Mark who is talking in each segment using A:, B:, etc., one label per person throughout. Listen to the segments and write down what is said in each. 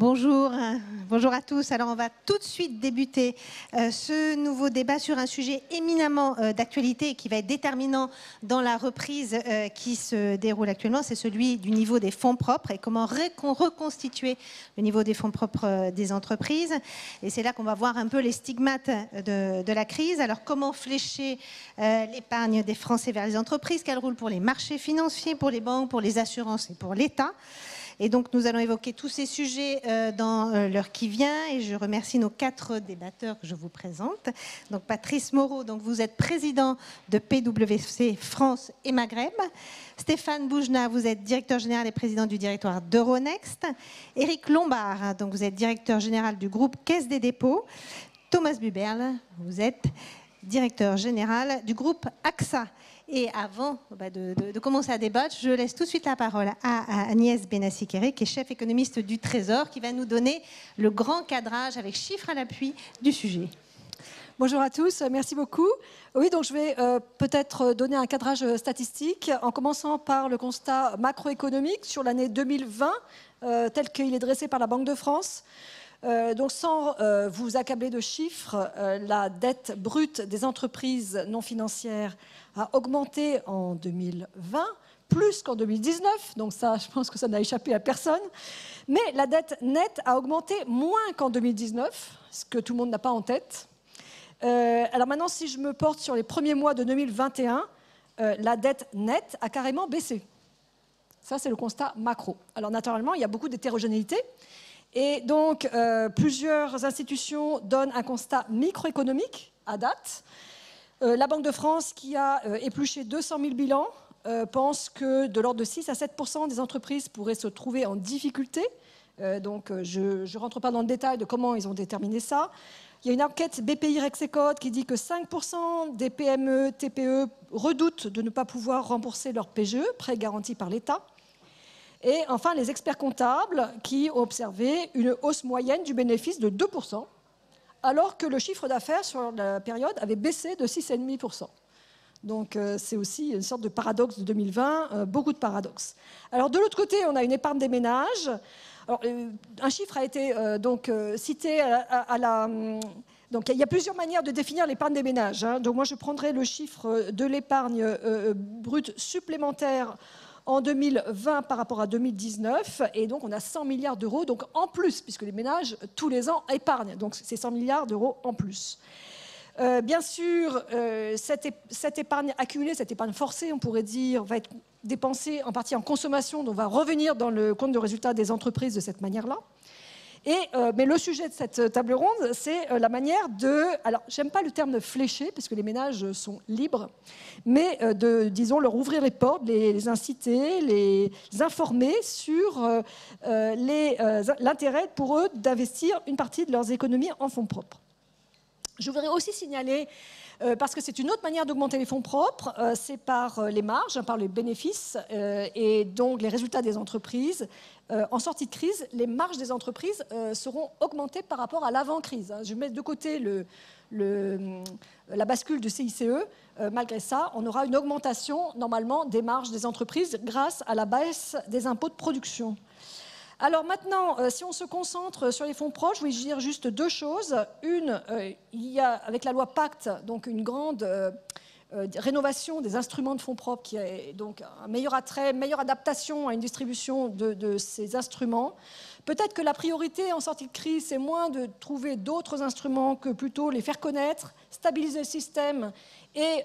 A: Bonjour, bonjour à tous. Alors on va tout de suite débuter ce nouveau débat sur un sujet éminemment d'actualité et qui va être déterminant dans la reprise qui se déroule actuellement. C'est celui du niveau des fonds propres et comment reconstituer le niveau des fonds propres des entreprises. Et c'est là qu'on va voir un peu les stigmates de la crise. Alors comment flécher l'épargne des Français vers les entreprises? Quel rôle pour les marchés financiers, pour les banques, pour les assurances et pour l'État? Et donc, nous allons évoquer tous ces sujets dans l'heure qui vient. Et je remercie nos 4 débatteurs que je vous présente. Donc, Patrice Moreau, donc vous êtes président de PwC France et Maghreb. Stéphane Boujna, vous êtes directeur général et président du directoire d'Euronext. Éric Lombard, donc vous êtes directeur général du groupe Caisse des dépôts. Thomas Buberl, vous êtes directeur général du groupe AXA. Et avant de commencer à débattre, je laisse tout de suite la parole à Agnès Benassi-Kéré, qui est chef économiste du Trésor, qui va nous donner le grand cadrage avec chiffres à l'appui du sujet.
B: Bonjour à tous, merci beaucoup. Oui, donc je vais peut-être donner un cadrage statistique en commençant par le constat macroéconomique sur l'année 2020, tel qu'il est dressé par la Banque de France. Donc sans vous accabler de chiffres, la dette brute des entreprises non financières a augmenté en 2020, plus qu'en 2019, donc ça, je pense que ça n'a échappé à personne. Mais la dette nette a augmenté moins qu'en 2019, ce que tout le monde n'a pas en tête. Alors maintenant, si je me porte sur les premiers mois de 2021, la dette nette a carrément baissé. Ça, c'est le constat macro. Alors naturellement, il y a beaucoup d'hétérogénéité. Et donc, plusieurs institutions donnent un constat microéconomique à date. La Banque de France, qui a épluché 200 000 bilans, pense que de l'ordre de 6 à 7% des entreprises pourraient se trouver en difficulté. Donc, je ne rentre pas dans le détail de comment ils ont déterminé ça. Il y a une enquête BPI Rexecode qui dit que 5% des PME, TPE redoutent de ne pas pouvoir rembourser leur PGE, prêt garanti par l'État. Et enfin, les experts comptables qui ont observé une hausse moyenne du bénéfice de 2%, alors que le chiffre d'affaires sur la période avait baissé de 6,5%. Donc c'est aussi une sorte de paradoxe de 2020, beaucoup de paradoxes. Alors de l'autre côté, on a une épargne des ménages. Alors, un chiffre a été cité donc il y a plusieurs manières de définir l'épargne des ménages. Donc moi je prendrai le chiffre de l'épargne brute supplémentaire en 2020 par rapport à 2019, et donc on a 100 milliards d'euros, donc en plus, puisque les ménages, tous les ans, épargnent, donc c'est 100 milliards d'euros en plus. Bien sûr, cette épargne accumulée, cette épargne forcée, on pourrait dire, va être dépensée en partie en consommation, donc va revenir dans le compte de résultat des entreprises de cette manière-là. Mais le sujet de cette table ronde, c'est la manière de... Alors, j'aime pas le terme de flécher, parce que les ménages sont libres, mais disons, leur ouvrir les portes, les inciter, les informer sur l'intérêt pour eux d'investir une partie de leurs économies en fonds propres. Je voudrais aussi signaler, parce que c'est une autre manière d'augmenter les fonds propres, c'est par les marges, par les bénéfices et donc les résultats des entreprises. En sortie de crise, les marges des entreprises seront augmentées par rapport à l'avant-crise. Je mets de côté la bascule du CICE. Malgré ça, on aura une augmentation normalement des marges des entreprises grâce à la baisse des impôts de production. Alors maintenant, si on se concentre sur les fonds propres, je vais dire juste 2 choses. Une, il y a avec la loi Pacte donc une grande rénovation des instruments de fonds propres qui est donc un meilleur attrait, une meilleure adaptation à une distribution de ces instruments. Peut-être que la priorité en sortie de crise, c'est moins de trouver d'autres instruments que plutôt les faire connaître, stabiliser le système et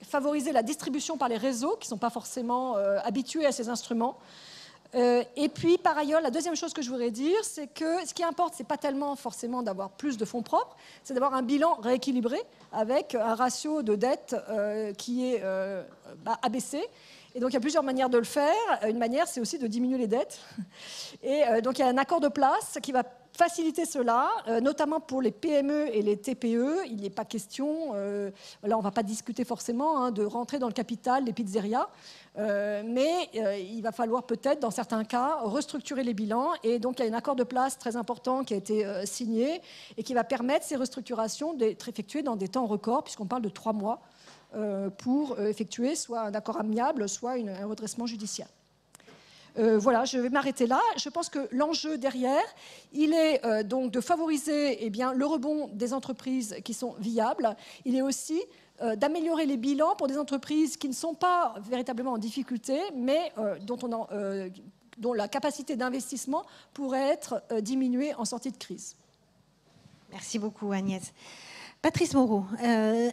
B: favoriser la distribution par les réseaux qui ne sont pas forcément habitués à ces instruments. Et puis, par ailleurs, la deuxième chose que je voudrais dire, c'est que ce qui importe, ce n'est pas tellement forcément d'avoir plus de fonds propres, c'est d'avoir un bilan rééquilibré avec un ratio de dette qui est abaissé. Et donc, il y a plusieurs manières de le faire. Une manière, c'est aussi de diminuer les dettes. Et donc, il y a un accord de place qui va faciliter cela, notamment pour les PME et les TPE. Il n'est pas question, là on ne va pas discuter forcément de rentrer dans le capital des pizzerias, mais il va falloir peut-être, dans certains cas, restructurer les bilans. Et donc il y a un accord de place très important qui a été signé et qui va permettre ces restructurations d'être effectuées dans des temps records, puisqu'on parle de 3 mois pour effectuer soit un accord amiable, soit un redressement judiciaire. Voilà, je vais m'arrêter là. Je pense que l'enjeu derrière, il est donc de favoriser le rebond des entreprises qui sont viables. Il est aussi d'améliorer les bilans pour des entreprises qui ne sont pas véritablement en difficulté, mais dont la capacité d'investissement pourrait être diminuée en sortie de crise.
A: Merci beaucoup, Agnès. Patrice Moreau,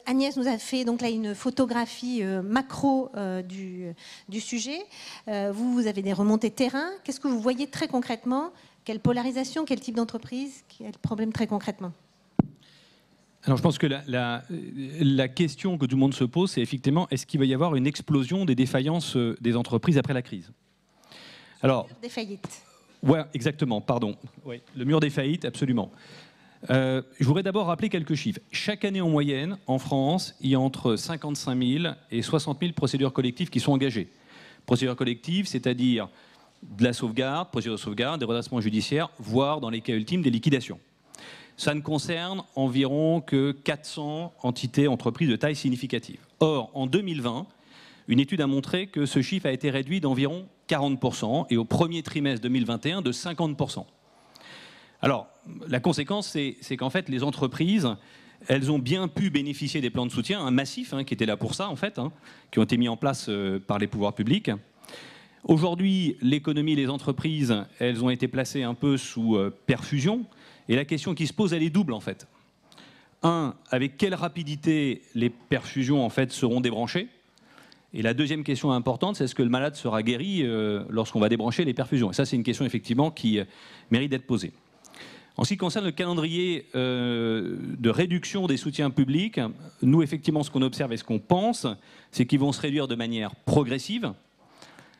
A: Agnès nous a fait donc là une photographie macro du sujet. Vous avez des remontées terrain. Qu'est-ce que vous voyez très concrètement? Quelle polarisation, quel type d'entreprise, quel problème très concrètement?
C: Alors je pense que la question que tout le monde se pose, c'est effectivement, est-ce qu'il va y avoir une explosion des défaillances des entreprises après la crise? Alors,
A: des faillites.
C: Ouais, exactement, pardon. Ouais, le mur des faillites, absolument. Je voudrais d'abord rappeler quelques chiffres. Chaque année en moyenne, en France, il y a entre 55 000 et 60 000 procédures collectives qui sont engagées. Procédures collectives, c'est-à-dire de la sauvegarde, procédures de sauvegarde, des redressements judiciaires, voire dans les cas ultimes des liquidations. Ça ne concerne environ que 400 entités, entreprises de taille significative. Or, en 2020, une étude a montré que ce chiffre a été réduit d'environ 40% et au premier trimestre 2021 de 50%. Alors, la conséquence, c'est qu'en fait, les entreprises, elles ont bien pu bénéficier des plans de soutien, un massif, qui étaient là pour ça, en fait, qui ont été mis en place par les pouvoirs publics. Aujourd'hui, l'économie et les entreprises, elles ont été placées un peu sous perfusion. Et la question qui se pose, elle est double, en fait. Un, avec quelle rapidité les perfusions, en fait, seront débranchées? Et la deuxième question importante, c'est est-ce que le malade sera guéri lorsqu'on va débrancher les perfusions? Et ça, c'est une question, effectivement, qui mérite d'être posée. En ce qui concerne le calendrier de réduction des soutiens publics, nous, effectivement, ce qu'on observe et ce qu'on pense, c'est qu'ils vont se réduire de manière progressive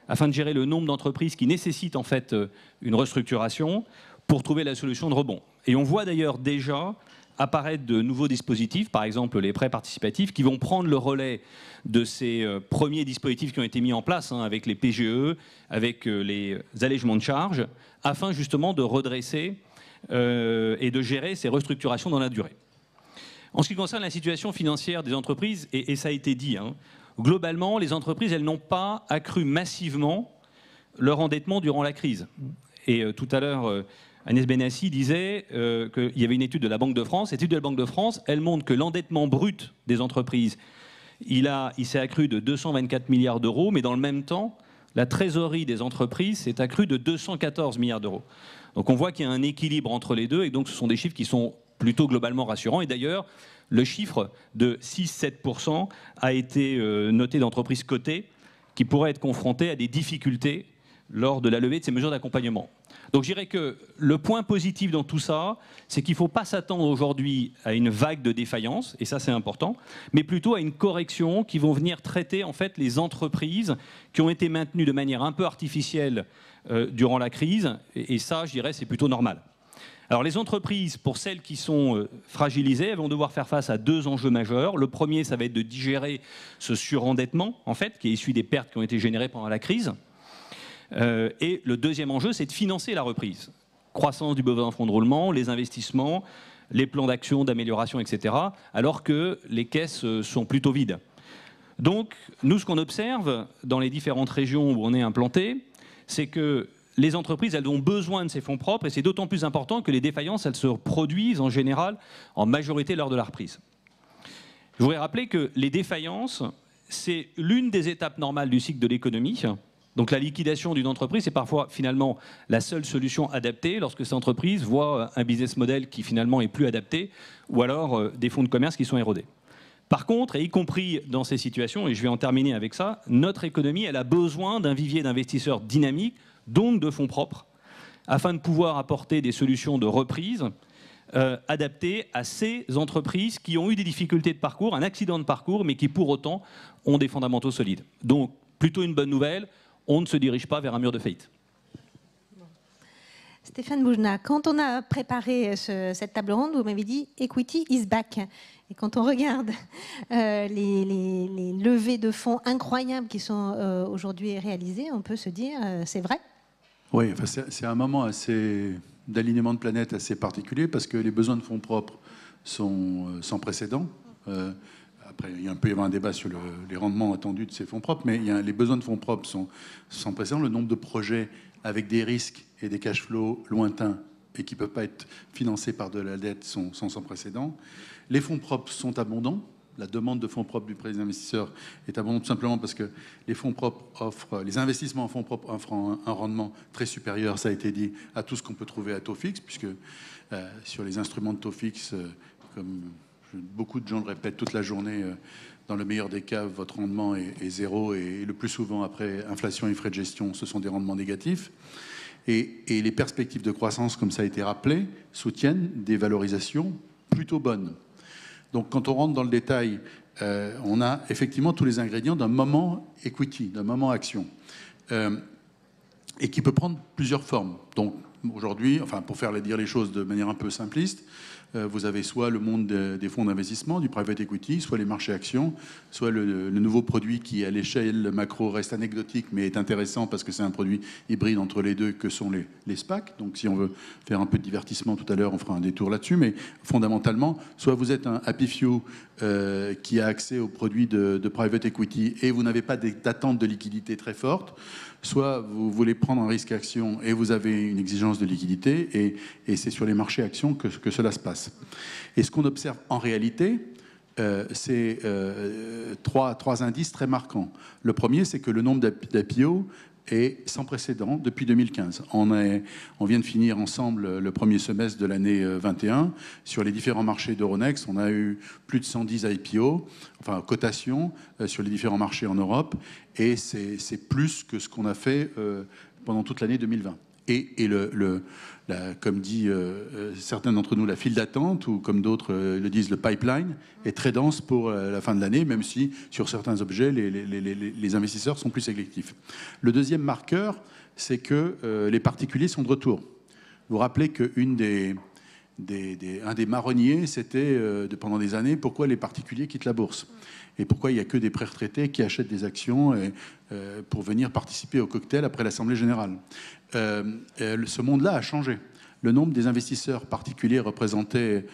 C: afin de gérer le nombre d'entreprises qui nécessitent en fait une restructuration pour trouver la solution de rebond. Et on voit d'ailleurs déjà apparaître de nouveaux dispositifs, par exemple les prêts participatifs, qui vont prendre le relais de ces premiers dispositifs qui ont été mis en place, avec les PGE, avec les allègements de charges, afin justement de redresser et de gérer ces restructurations dans la durée. En ce qui concerne la situation financière des entreprises, et ça a été dit, globalement, les entreprises, elles n'ont pas accru massivement leur endettement durant la crise. Et tout à l'heure, Agnès Benassi disait qu'il y avait une étude de la Banque de France. L'étude de la Banque de France, elle montre que l'endettement brut des entreprises, il s'est accru de 224 milliards d'euros, mais dans le même temps, la trésorerie des entreprises s'est accrue de 214 milliards d'euros. Donc on voit qu'il y a un équilibre entre les deux, et donc ce sont des chiffres qui sont plutôt globalement rassurants. Et d'ailleurs, le chiffre de 6-7% a été noté d'entreprises cotées qui pourraient être confrontées à des difficultés lors de la levée de ces mesures d'accompagnement. Donc je dirais que le point positif dans tout ça, c'est qu'il ne faut pas s'attendre aujourd'hui à une vague de défaillance, et ça c'est important, mais plutôt à une correction qui vont venir traiter en fait les entreprises qui ont été maintenues de manière un peu artificielle durant la crise, et ça je dirais c'est plutôt normal. Alors les entreprises, pour celles qui sont fragilisées, elles vont devoir faire face à deux enjeux majeurs. Le premier, ça va être de digérer ce surendettement, en fait, qui est issu des pertes qui ont été générées pendant la crise. Et le deuxième enjeu, c'est de financer la reprise. Croissance du besoin en fonds de roulement, les investissements, les plans d'action, d'amélioration, etc., alors que les caisses sont plutôt vides. Donc, nous, ce qu'on observe dans les différentes régions où on est implanté, c'est que les entreprises, elles ont besoin de ces fonds propres, et c'est d'autant plus important que les défaillances, elles se produisent en général, en majorité, lors de la reprise. Je voudrais rappeler que les défaillances, c'est l'une des étapes normales du cycle de l'économie. Donc la liquidation d'une entreprise, c'est parfois finalement la seule solution adaptée lorsque cette entreprise voit un business model qui finalement est plus adapté, ou alors des fonds de commerce qui sont érodés. Par contre, et y compris dans ces situations, et je vais en terminer avec ça, notre économie, elle a besoin d'un vivier d'investisseurs dynamiques, donc de fonds propres, afin de pouvoir apporter des solutions de reprise adaptées à ces entreprises qui ont eu des difficultés de parcours, un accident de parcours, mais qui pour autant ont des fondamentaux solides. Donc, plutôt une bonne nouvelle, on ne se dirige pas vers un mur de faillite.
A: Stéphane Boujnah, quand on a préparé cette table ronde, vous m'avez dit « Equity is back ». Et quand on regarde les levées de fonds incroyables qui sont aujourd'hui réalisées, on peut se dire c'est vrai.
D: Oui, enfin, c'est un moment d'alignement de planète assez particulier parce que les besoins de fonds propres sont sans précédent. après, il peut y avoir un débat sur les rendements attendus de ces fonds propres, mais les besoins de fonds propres sont sans précédent. Le nombre de projets avec des risques et des cash flows lointains et qui ne peuvent pas être financés par de la dette sont sans précédent. Les fonds propres sont abondants. La demande de fonds propres du prêt des investisseurs est abondante tout simplement parce que les fonds propres offrent, les investissements en fonds propres offrent un rendement très supérieur, ça a été dit, à tout ce qu'on peut trouver à taux fixe, puisque sur les instruments de taux fixe, comme beaucoup de gens le répètent toute la journée, dans le meilleur des cas, votre rendement est zéro et le plus souvent, après inflation et frais de gestion, ce sont des rendements négatifs. Et les perspectives de croissance, comme ça a été rappelé, soutiennent des valorisations plutôt bonnes. Donc quand on rentre dans le détail, on a effectivement tous les ingrédients d'un moment equity, d'un moment action, et qui peut prendre plusieurs formes. Donc aujourd'hui, enfin pour dire les choses de manière un peu simpliste, vous avez soit le monde des fonds d'investissement, du private equity, soit les marchés actions, soit le nouveau produit qui, à l'échelle macro, reste anecdotique, mais est intéressant parce que c'est un produit hybride entre les deux que sont les SPAC. Donc si on veut faire un peu de divertissement tout à l'heure, on fera un détour là-dessus. Mais fondamentalement, soit vous êtes un happy few qui a accès aux produits de private equity et vous n'avez pas d'attente de liquidité très forte, soit vous voulez prendre un risque action et vous avez une exigence de liquidité, et c'est sur les marchés actions que cela se passe. Et ce qu'on observe en réalité, c'est trois indices très marquants. Le premier, c'est que le nombre d'IPO est sans précédent depuis 2015. On vient de finir ensemble le premier semestre de l'année 21. Sur les différents marchés d'Euronext, on a eu plus de 110 IPO, enfin cotations, sur les différents marchés en Europe. Et c'est plus que ce qu'on a fait pendant toute l'année 2020. Et comme dit certains d'entre nous, la file d'attente, ou comme d'autres le disent, le pipeline, est très dense pour la fin de l'année, même si sur certains objets, les investisseurs sont plus sélectifs. Le deuxième marqueur, c'est que les particuliers sont de retour. Vous vous rappelez qu'un des marronniers, c'était pendant des années, pourquoi les particuliers quittent la bourse et pourquoi il n'y a que des pré-retraités qui achètent des actions pour venir participer au cocktail après l'Assemblée générale. Ce monde-là a changé. Le nombre des investisseurs particuliers représentait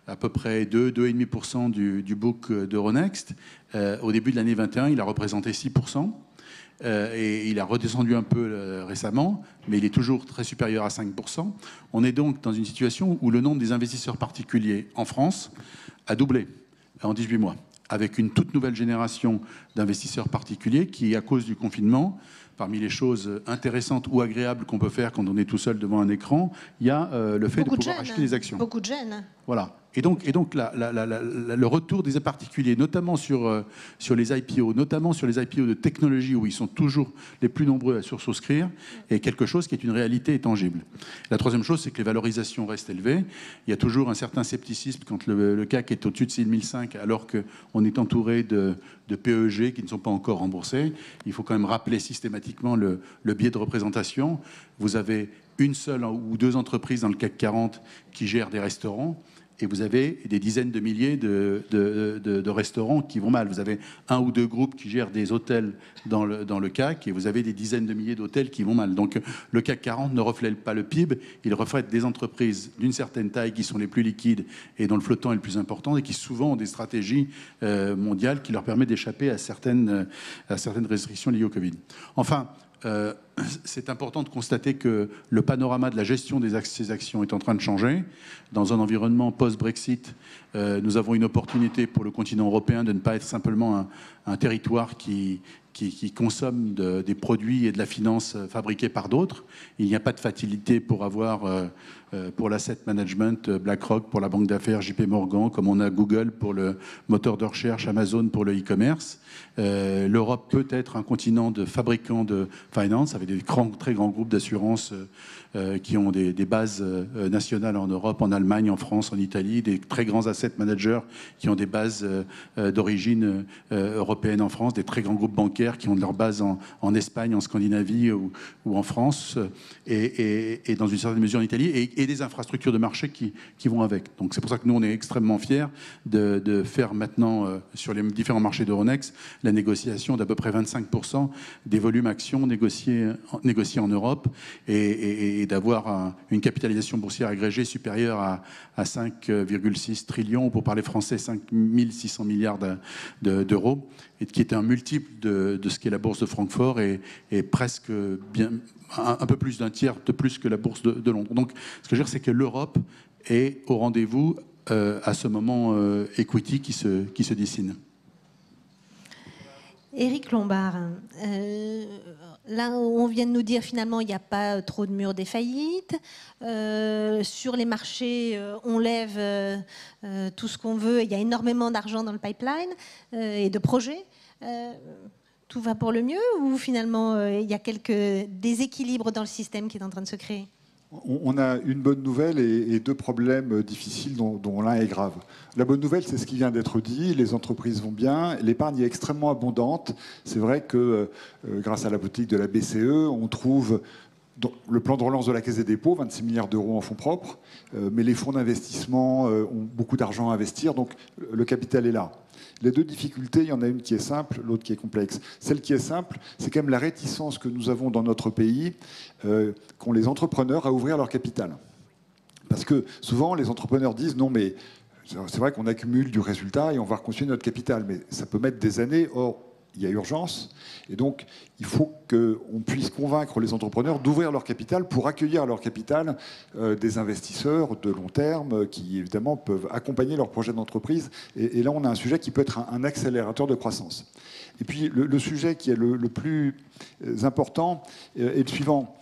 D: à peu près 2,5% du book d'Euronext. Au début de l'année 21, il a représenté 6%. Et il a redescendu un peu récemment, mais il est toujours très supérieur à 5%. On est donc dans une situation où le nombre des investisseurs particuliers en France a doublé en 18 mois, avec une toute nouvelle génération d'investisseurs particuliers qui, à cause du confinement, parmi les choses intéressantes ou agréables qu'on peut faire quand on est tout seul devant un écran, il y a le fait de pouvoir acheter des actions.
A: Beaucoup de jeunes.
D: Voilà. Et donc le retour des particuliers, notamment sur les IPO, notamment sur les IPO de technologie où ils sont toujours les plus nombreux à sursouscrire, est quelque chose qui est une réalité tangible. La troisième chose, c'est que les valorisations restent élevées. Il y a toujours un certain scepticisme quand le CAC est au-dessus de 6005, alors qu'on est entouré de PEG qui ne sont pas encore remboursés. Il faut quand même rappeler systématiquement le biais de représentation. Vous avez une seule ou deux entreprises dans le CAC 40 qui gèrent des restaurants. Et vous avez des dizaines de milliers de restaurants qui vont mal. Vous avez un ou deux groupes qui gèrent des hôtels dans le CAC, et vous avez des dizaines de milliers d'hôtels qui vont mal. Donc le CAC 40 ne reflète pas le PIB, il reflète des entreprises d'une certaine taille qui sont les plus liquides et dont le flottant est le plus important, et qui souvent ont des stratégies mondiales qui leur permettent d'échapper à certaines restrictions liées au Covid. Enfin, c'est important de constater que le panorama de la gestion de ces actions est en train de changer. Dans un environnement post-Brexit, nous avons une opportunité pour le continent européen de ne pas être simplement un territoire qui consomme des produits et de la finance fabriqués par d'autres. Il n'y a pas de facilité pour avoir, pour l'asset management, BlackRock pour la banque d'affaires, JP Morgan, comme on a Google pour le moteur de recherche, Amazon pour le e-commerce. L'Europe peut être un continent de fabricants de finance, avec des très grands groupes d'assurance qui ont des bases nationales en Europe, en Allemagne, en France, en Italie, des très grands asset managers qui ont des bases d'origine européenne en France, des très grands groupes bancaires qui ont de leur base en Espagne, en Scandinavie ou en France, et dans une certaine mesure en Italie, et des infrastructures de marché qui vont avec. Donc c'est pour ça que nous, on est extrêmement fiers de faire maintenant, sur les différents marchés d'Euronext, la négociation d'à peu près 25% des volumes actions négociés en Europe, et et d'avoir une capitalisation boursière agrégée supérieure à 5,6 trillions, pour parler français, 5 600 milliards d'euros, et qui était un multiple de ce qu'est la bourse de Francfort et presque un peu plus d'un tiers de plus que la bourse de Londres. Donc, ce que je veux dire, c'est que l'Europe est au rendez-vous à ce moment equity qui se dessine.
A: Éric Lombard, là on vient de nous dire finalement il n'y a pas trop de murs des faillites. Sur les marchés, on lève tout ce qu'on veut. Il y a énormément d'argent dans le pipeline et de projets. Tout va pour le mieux ou finalement il y a quelques déséquilibres dans le système qui est en train de se créer?
E: On a une bonne nouvelle et deux problèmes difficiles dont l'un est grave. La bonne nouvelle, c'est ce qui vient d'être dit, les entreprises vont bien, l'épargne est extrêmement abondante. C'est vrai que grâce à la politique de la BCE, on trouve dans le plan de relance de la Caisse des dépôts, 26 milliards d'euros en fonds propres, mais les fonds d'investissement ont beaucoup d'argent à investir, donc le capital est là. Les deux difficultés, il y en a une qui est simple, l'autre qui est complexe. Celle qui est simple, c'est quand même la réticence que nous avons dans notre pays, qu'ont les entrepreneurs à ouvrir leur capital. Parce que souvent, les entrepreneurs disent « non, mais c'est vrai qu'on accumule du résultat et on va reconstituer notre capital, mais ça peut mettre des années. » Or, il y a urgence. Et donc, il faut qu'on puisse convaincre les entrepreneurs d'ouvrir leur capital pour accueillir leur capital des investisseurs de long terme qui, évidemment, peuvent accompagner leur projet d'entreprise. Et là, on a un sujet qui peut être un accélérateur de croissance. Et puis, le sujet qui est le plus important est le suivant.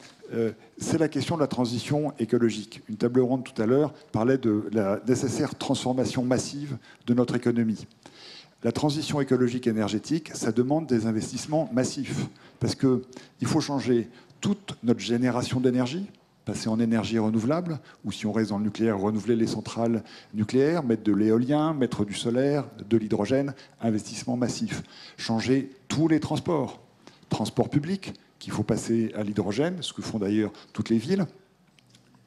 E: C'est la question de la transition écologique. Une table ronde tout à l'heure parlait de la nécessaire transformation massive de notre économie. La transition écologique et énergétique, ça demande des investissements massifs. Parce qu'il faut changer toute notre génération d'énergie, passer en énergie renouvelable, ou si on reste dans le nucléaire, renouveler les centrales nucléaires, mettre de l'éolien, mettre du solaire, de l'hydrogène, investissement massif. Changer tous les transports. Transport public, qu'il faut passer à l'hydrogène, ce que font d'ailleurs toutes les villes.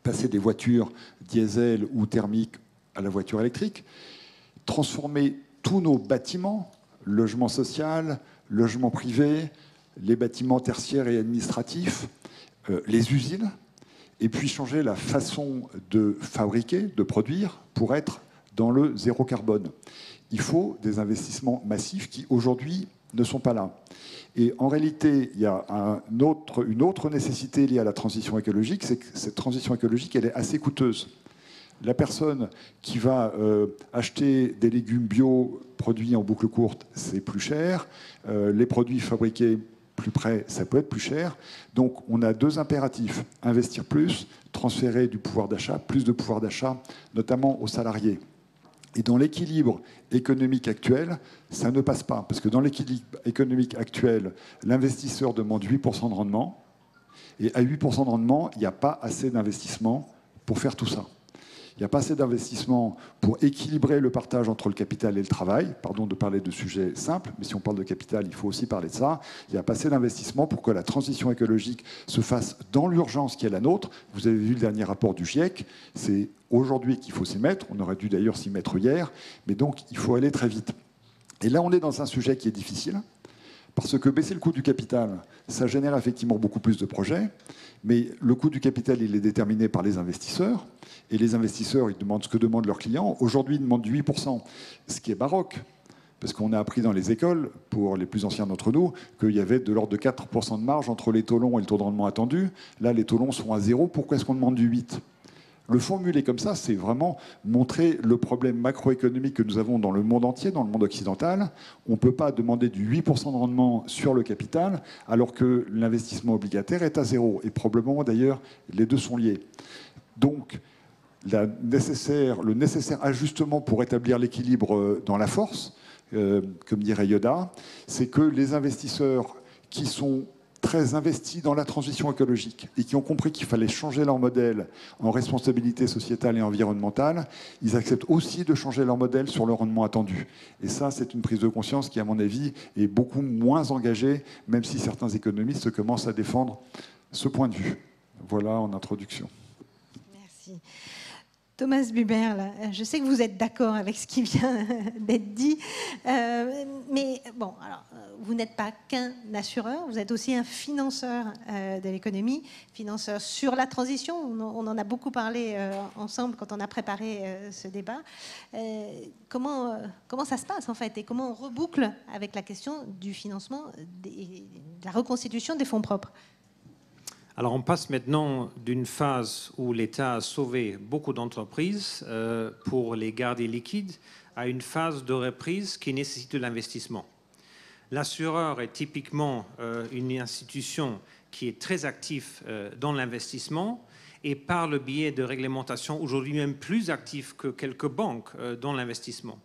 E: Passer des voitures diesel ou thermiques à la voiture électrique. Transformer tous nos bâtiments, logement social, logement privé, les bâtiments tertiaires et administratifs, les usines, et puis changer la façon de fabriquer, de produire, pour être dans le zéro carbone. Il faut des investissements massifs qui, aujourd'hui, ne sont pas là. Et en réalité, il y a une autre nécessité liée à la transition écologique, c'est que cette transition écologique, elle est assez coûteuse. La personne qui va acheter des légumes bio produits en boucle courte, c'est plus cher. Les produits fabriqués plus près, ça peut être plus cher. Donc on a deux impératifs. Investir plus, transférer du pouvoir d'achat, plus de pouvoir d'achat, notamment aux salariés. Et dans l'équilibre économique actuel, ça ne passe pas. Parce que dans l'équilibre économique actuel, l'investisseur demande 8% de rendement. Et à 8% de rendement, il n'y a pas assez d'investissement pour faire tout ça. Il n'y a pas assez d'investissement pour équilibrer le partage entre le capital et le travail. Pardon de parler de sujets simples, mais si on parle de capital, il faut aussi parler de ça. Il n'y a pas assez d'investissement pour que la transition écologique se fasse dans l'urgence qui est la nôtre. Vous avez vu le dernier rapport du GIEC. C'est aujourd'hui qu'il faut s'y mettre. On aurait dû d'ailleurs s'y mettre hier. Mais donc, il faut aller très vite. Et là, on est dans un sujet qui est difficile. Parce que baisser le coût du capital, ça génère effectivement beaucoup plus de projets, mais le coût du capital, il est déterminé par les investisseurs, et les investisseurs, ils demandent ce que demandent leurs clients. Aujourd'hui, ils demandent 8%, ce qui est baroque, parce qu'on a appris dans les écoles, pour les plus anciens d'entre nous, qu'il y avait de l'ordre de 4% de marge entre les taux longs et le taux de rendement attendu. Là, les taux longs sont à 0. Pourquoi est-ce qu'on demande du 8 ? Le formuler comme ça, c'est vraiment montrer le problème macroéconomique que nous avons dans le monde entier, dans le monde occidental. On ne peut pas demander du 8% de rendement sur le capital alors que l'investissement obligataire est à 0. Et probablement, d'ailleurs, les deux sont liés. Donc, le nécessaire ajustement pour établir l'équilibre dans la force, comme dirait Yoda, c'est que les investisseurs qui sont très investis dans la transition écologique et qui ont compris qu'il fallait changer leur modèle en responsabilité sociétale et environnementale, ils acceptent aussi de changer leur modèle sur le rendement attendu. Et ça, c'est une prise de conscience qui, à mon avis, est beaucoup moins engagée, même si certains économistes commencent à défendre ce point de vue. Voilà en introduction.
A: Merci. Thomas Buberl, je sais que vous êtes d'accord avec ce qui vient d'être dit, mais bon, alors, vous n'êtes pas qu'un assureur, vous êtes aussi un financeur de l'économie, financeur sur la transition. On en a beaucoup parlé ensemble quand on a préparé ce débat. Comment ça se passe en fait, et comment on reboucle avec la question du financement, de la reconstitution des fonds propres?
F: Alors on passe maintenant d'une phase où l'État a sauvé beaucoup d'entreprises pour les garder liquides à une phase de reprise qui nécessite de l'investissement. L'assureur est typiquement une institution qui est très active dans l'investissement et par le biais de réglementations aujourd'hui même plus active que quelques banques dans l'investissement.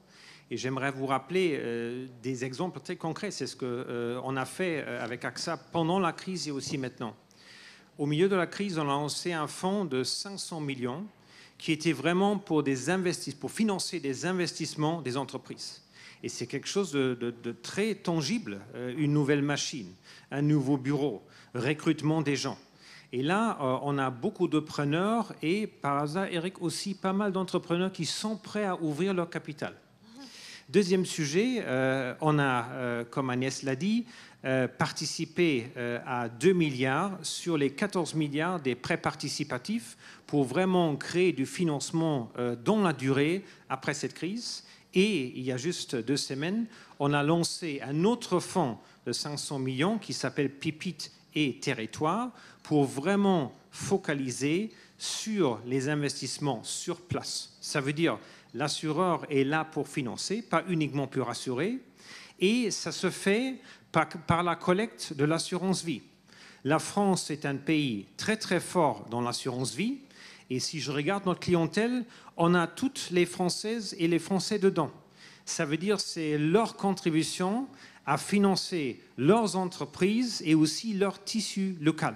F: Et j'aimerais vous rappeler des exemples très concrets. C'est ce qu'on a fait avec AXA pendant la crise et aussi maintenant. Au milieu de la crise, on a lancé un fonds de 500 millions qui était vraiment pour financer des investissements des entreprises. Et c'est quelque chose de très tangible, une nouvelle machine, un nouveau bureau, recrutement des gens. Et là, on a beaucoup de preneurs et par hasard, Eric, aussi pas mal d'entrepreneurs qui sont prêts à ouvrir leur capital. Deuxième sujet, on a, comme Agnès l'a dit, participé à 2 milliards sur les 14 milliards des prêts participatifs pour vraiment créer du financement dans la durée après cette crise. Et il y a juste 2 semaines, on a lancé un autre fonds de 500 millions qui s'appelle Pipite et Territoire pour vraiment focaliser sur les investissements sur place. Ça veut dire l'assureur est là pour financer, pas uniquement pour assurer. Et ça se fait par la collecte de l'assurance vie. La France est un pays très très fort dans l'assurance vie. Et si je regarde notre clientèle, on a toutes les Françaises et les Français dedans. Ça veut dire que c'est leur contribution à financer leurs entreprises et aussi leur tissu local.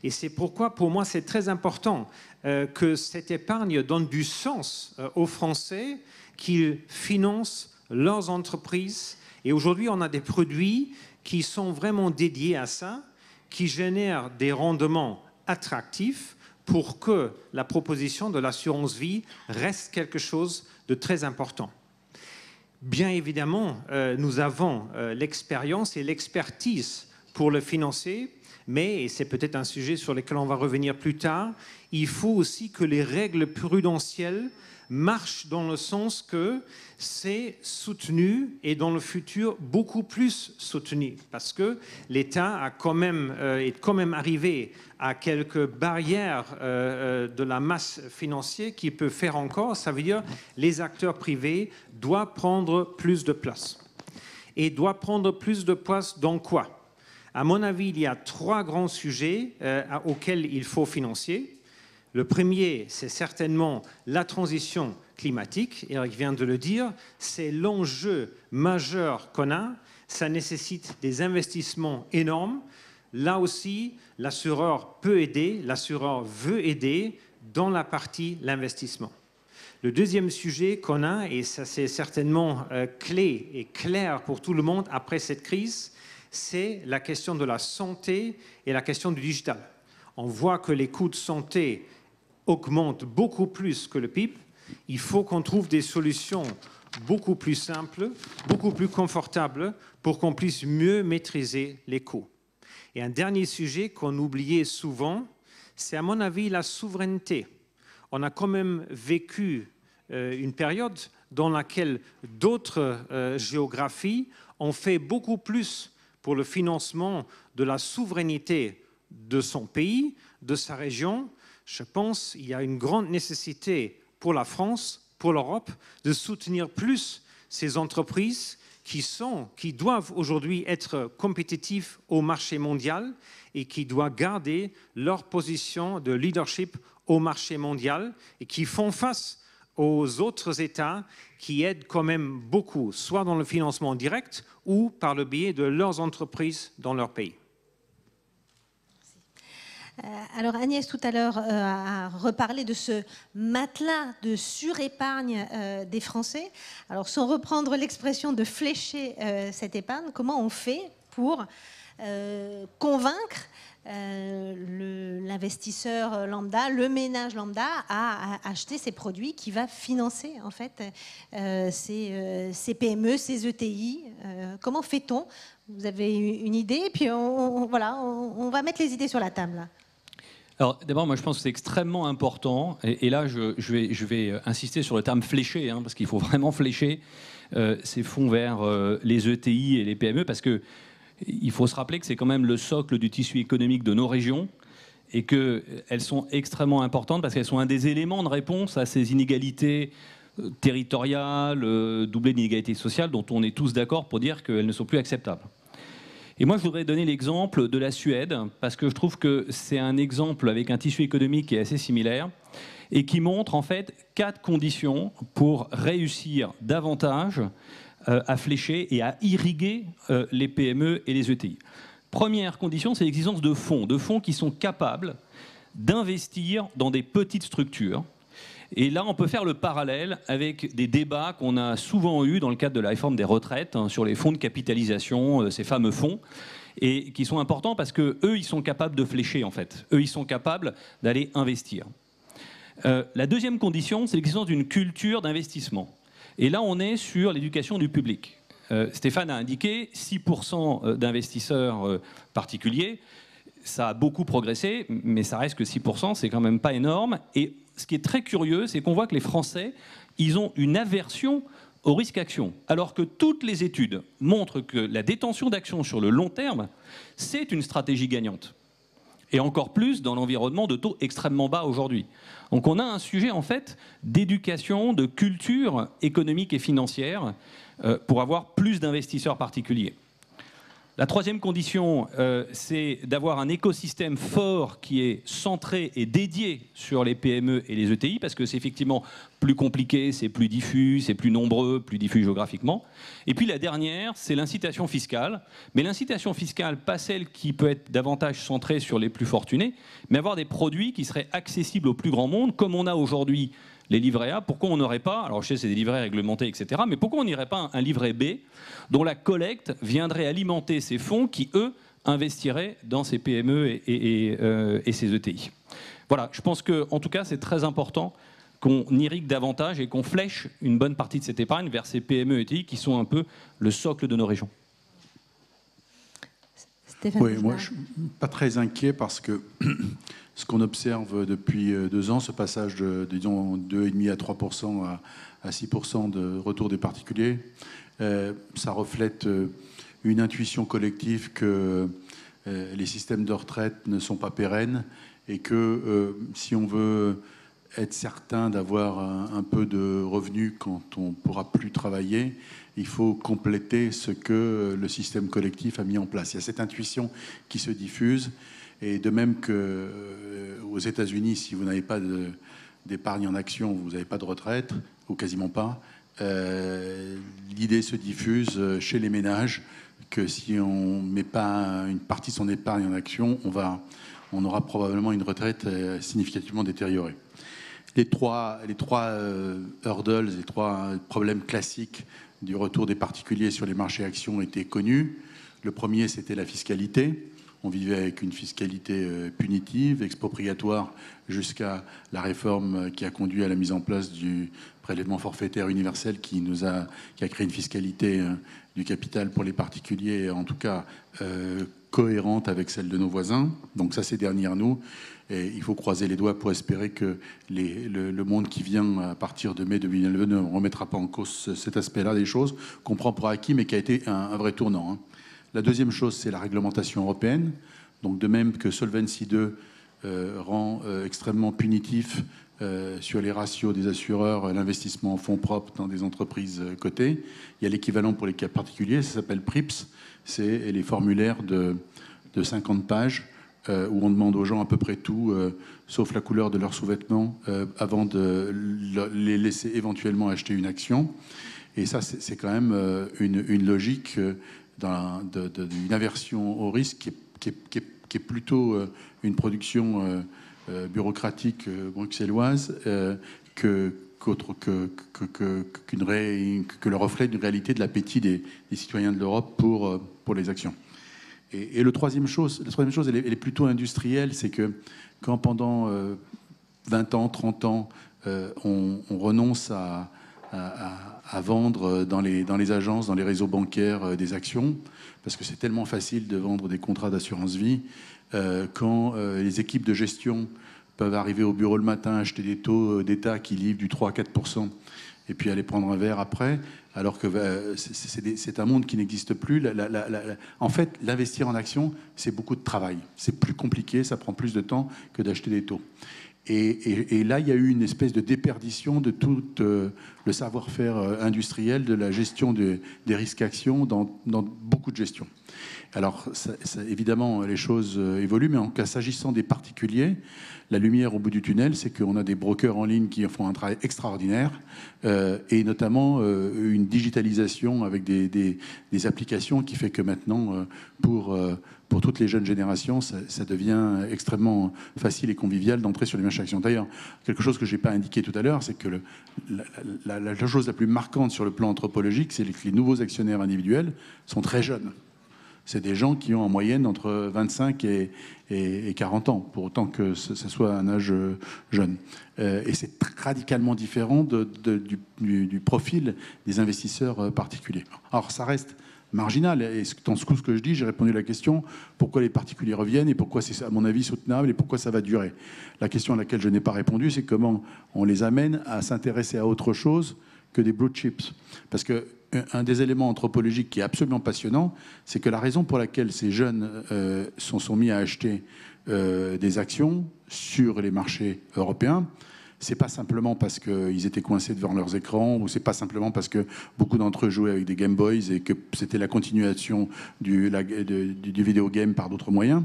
F: Et c'est pourquoi, pour moi, c'est très important que cette épargne donne du sens aux Français, qu'ils financent leurs entreprises. Et aujourd'hui, on a des produits qui sont vraiment dédiés à ça, qui génèrent des rendements attractifs pour que la proposition de l'assurance vie reste quelque chose de très important. Bien évidemment, nous avons l'expérience et l'expertise pour le financer, mais, et c'est peut-être un sujet sur lequel on va revenir plus tard, il faut aussi que les règles prudentielles marche dans le sens que c'est soutenu et dans le futur beaucoup plus soutenu parce que l'État est quand même arrivé à quelques barrières de la masse financière qu'il peut faire encore. Ça veut dire que les acteurs privés doivent prendre plus de place. Et doivent prendre plus de place dans quoi? À mon avis, il y a 3 grands sujets auxquels il faut financer. Le premier, c'est certainement la transition climatique. Eric vient de le dire. C'est l'enjeu majeur qu'on a. Ça nécessite des investissements énormes. Là aussi, l'assureur peut aider, l'assureur veut aider dans la partie l'investissement. Le deuxième sujet qu'on a, et ça c'est certainement clé et clair pour tout le monde après cette crise, c'est la question de la santé et la question du digital. On voit que les coûts de santé augmente beaucoup plus que le PIB, il faut qu'on trouve des solutions beaucoup plus simples, beaucoup plus confortables pour qu'on puisse mieux maîtriser les coûts. Et un dernier sujet qu'on oubliait souvent, c'est à mon avis la souveraineté. On a quand même vécu une période dans laquelle d'autres géographies ont fait beaucoup plus pour le financement de la souveraineté de son pays, de sa région. Je pense qu'il y a une grande nécessité pour la France, pour l'Europe, de soutenir plus ces entreprises qui doivent aujourd'hui être compétitives au marché mondial et qui doivent garder leur position de leadership au marché mondial et qui font face aux autres États qui aident quand même beaucoup, soit dans le financement direct ou par le biais de leurs entreprises dans leur pays.
A: Alors Agnès, tout à l'heure, a reparlé de ce matelas de surépargne des Français. Alors sans reprendre l'expression de flécher cette épargne, comment on fait pour convaincre l'investisseur lambda, le ménage lambda, à acheter ces produits qui va financer en fait ces PME, ces ETI. Comment fait-on? Vous avez une idée, et puis on va mettre les idées sur la table. Là.
C: Alors d'abord, moi je pense que c'est extrêmement important, et là je vais insister sur le terme fléché, hein, parce qu'il faut vraiment flécher ces fonds vers les ETI et les PME, parce qu'il faut se rappeler que c'est quand même le socle du tissu économique de nos régions, et qu'elles sont extrêmement importantes, parce qu'elles sont un des éléments de réponse à ces inégalités territoriales, doublées d'inégalités sociales, dont on est tous d'accord pour dire qu'elles ne sont plus acceptables. Et moi, je voudrais donner l'exemple de la Suède, parce que je trouve que c'est un exemple avec un tissu économique qui est assez similaire, et qui montre en fait 4 conditions pour réussir davantage à flécher et à irriguer les PME et les ETI. Première condition, c'est l'existence de fonds qui sont capables d'investir dans des petites structures. Et là, on peut faire le parallèle avec des débats qu'on a souvent eus dans le cadre de la réforme des retraites, hein, sur les fonds de capitalisation, ces fameux fonds, et qui sont importants parce qu'eux, ils sont capables de flécher, en fait. Eux, ils sont capables d'aller investir. La deuxième condition, c'est l'existence d'une culture d'investissement. Et là, on est sur l'éducation du public. Stéphane a indiqué 6% d'investisseurs particuliers. Ça a beaucoup progressé, mais ça reste que 6%, c'est quand même pas énorme. Et ce qui est très curieux, c'est qu'on voit que les Français, ils ont une aversion au risque action, alors que toutes les études montrent que la détention d'actions sur le long terme, c'est une stratégie gagnante. Et encore plus dans l'environnement de taux extrêmement bas aujourd'hui. Donc on a un sujet en fait d'éducation, de culture économique et financière pour avoir plus d'investisseurs particuliers. La troisième condition, c'est d'avoir un écosystème fort qui est centré et dédié sur les PME et les ETI, parce que c'est effectivement plus compliqué, c'est plus diffus, c'est plus nombreux, plus diffus géographiquement. Et puis la dernière, c'est l'incitation fiscale. Mais l'incitation fiscale, pas celle qui peut être davantage centrée sur les plus fortunés, mais avoir des produits qui seraient accessibles au plus grand monde, comme on a aujourd'hui les livrets A. Pourquoi on n'aurait pas, alors je sais c'est des livrets réglementés, etc., mais pourquoi on n'irait pas un livret B dont la collecte viendrait alimenter ces fonds qui, eux, investiraient dans ces PME et ces ETI. Voilà, je pense qu'en tout cas, c'est très important qu'on irrigue davantage et qu'on flèche une bonne partie de cette épargne vers ces PME et ETI qui sont un peu le socle de nos régions.
A: Stéphane,
D: oui, moi je ne suis pas très inquiet parce que ce qu'on observe depuis 2 ans, ce passage de disons 2,5 à 3% à 6% de retour des particuliers, ça reflète une intuition collective que les systèmes de retraite ne sont pas pérennes et que si on veut être certain d'avoir un peu de revenus quand on ne pourra plus travailler, il faut compléter ce que le système collectif a mis en place. Il y a cette intuition qui se diffuse. Et de même qu'aux États-Unis, si vous n'avez pas d'épargne en action, vous n'avez pas de retraite, ou quasiment pas, l'idée se diffuse chez les ménages que si on ne met pas une partie de son épargne en action, on aura probablement une retraite significativement détériorée. Les trois hurdles, les 3 problèmes classiques du retour des particuliers sur les marchés actions étaient connus. Le premier, c'était la fiscalité. On vivait avec une fiscalité punitive, expropriatoire, jusqu'à la réforme qui a conduit à la mise en place du prélèvement forfaitaire universel qui a créé une fiscalité du capital pour les particuliers, en tout cas cohérente avec celle de nos voisins. Donc ça, c'est derrière nous. Et il faut croiser les doigts pour espérer que le monde qui vient à partir de mai 2022 ne remettra pas en cause cet aspect-là des choses qu'on prend pour acquis, mais qui a été un vrai tournant, hein. La deuxième chose, c'est la réglementation européenne. Donc de même que Solvency II rend extrêmement punitif sur les ratios des assureurs l'investissement en fonds propres dans des entreprises cotées, il y a l'équivalent pour les cas particuliers, ça s'appelle PRIPS, c'est les formulaires de 50 pages où on demande aux gens à peu près tout, sauf la couleur de leurs sous-vêtements, avant de les laisser éventuellement acheter une action. Et ça, c'est quand même une logique d'une aversion au risque qui est plutôt une production bureaucratique bruxelloise que le reflet d'une réalité de l'appétit des citoyens de l'Europe pour les actions. Et la troisième chose, elle est plutôt industrielle, c'est que quand pendant 20 ans, 30 ans, on renonce à vendre dans les agences, dans les réseaux bancaires des actions, parce que c'est tellement facile de vendre des contrats d'assurance vie, quand les équipes de gestion peuvent arriver au bureau le matin, acheter des taux d'État qui livrent du 3 à 4%, et puis aller prendre un verre après, alors que c'est un monde qui n'existe plus. En fait, l'investir en action, c'est beaucoup de travail. C'est plus compliqué, ça prend plus de temps que d'acheter des taux. Et là, il y a eu une espèce de déperdition de tout le savoir-faire industriel de la gestion des risques actions dans beaucoup de gestions. Alors, évidemment, les choses évoluent, mais en cas s'agissant des particuliers, la lumière au bout du tunnel, c'est qu'on a des brokers en ligne qui font un travail extraordinaire, et notamment une digitalisation avec des applications qui fait que maintenant, pour toutes les jeunes générations, ça devient extrêmement facile et convivial d'entrer sur les marchés actions. D'ailleurs, quelque chose que je n'ai pas indiqué tout à l'heure, c'est que la chose la plus marquante sur le plan anthropologique, c'est que les nouveaux actionnaires individuels sont très jeunes. C'est des gens qui ont en moyenne entre 25 et 40 ans, pour autant que ce soit un âge jeune. Et c'est radicalement différent du profil des investisseurs particuliers. Alors ça reste marginal. Et dans ce que je dis, j'ai répondu à la question pourquoi les particuliers reviennent et pourquoi c'est, à mon avis, soutenable et pourquoi ça va durer. La question à laquelle je n'ai pas répondu, c'est comment on les amène à s'intéresser à autre chose que des blue chips. Parce que un des éléments anthropologiques qui est absolument passionnant, c'est que la raison pour laquelle ces jeunes sont mis à acheter des actions sur les marchés européens, c'est pas simplement parce qu'ils étaient coincés devant leurs écrans, ou c'est pas simplement parce que beaucoup d'entre eux jouaient avec des Game Boys et que c'était la continuation du vidéo game par d'autres moyens.